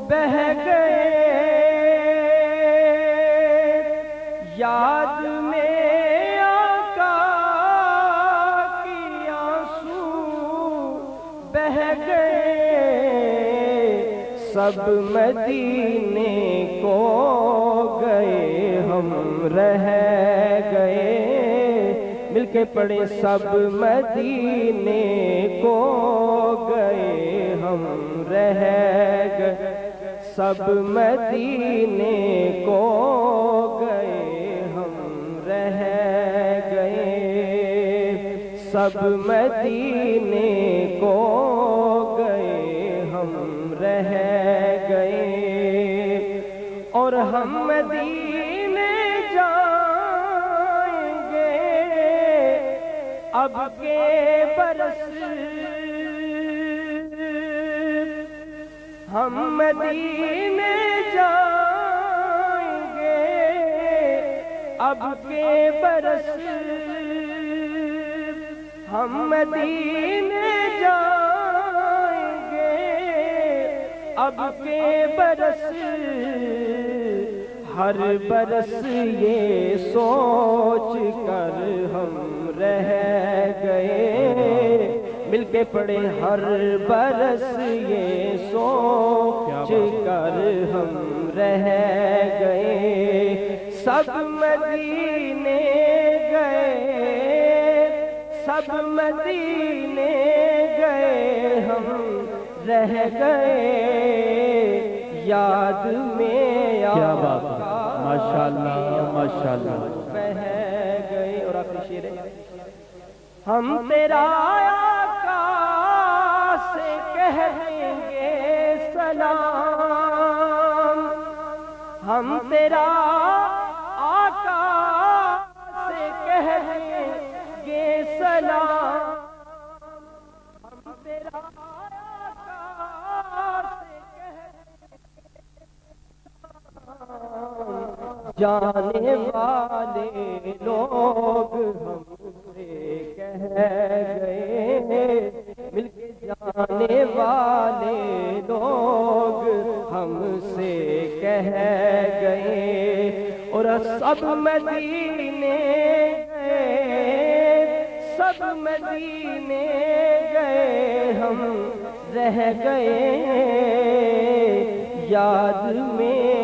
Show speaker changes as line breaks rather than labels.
بہہ گئے یاد میں آقا کی آنسو بہہ گئے سب مدینے کو گئے ہم رہ گئے مل کے پڑھیں سب مدینے کو گئے ہم رہ گئے سب مدینے کو گئے ہم رہ گئے سب مدینے کو گئے ہم رہ گئے اور ہم مدینے جائیں گے اب کے برس ہم مدینے جائیں گے اب کے برس ہم مدینے جائیں گے اب کے برس ہر برس یہ سوچ کر ہم رہ گئے مل کے پڑھے ہر برس یہ سوچ کر ہم رہ گئے سب مدینے گئے سب مدینے گئے ہم رہ گئے یاد میں
کیا بات ہے ماشاءاللہ ماشاءاللہ
بہہ گئے اور آخری شعر ہے ہم تیرا آقا سے کہہ دیں گے سلام ہم تیرا آقا سے کہہ دیں گے سلام ہم تیرا آقا سے کہہ جانے والے لوگ ہم سے کہہ گئے مل کے جانے والے لوگ ہم سے کہہ گئے اور سب مدینے گئے سب مدینے گئے ہم رہ گئے یاد میں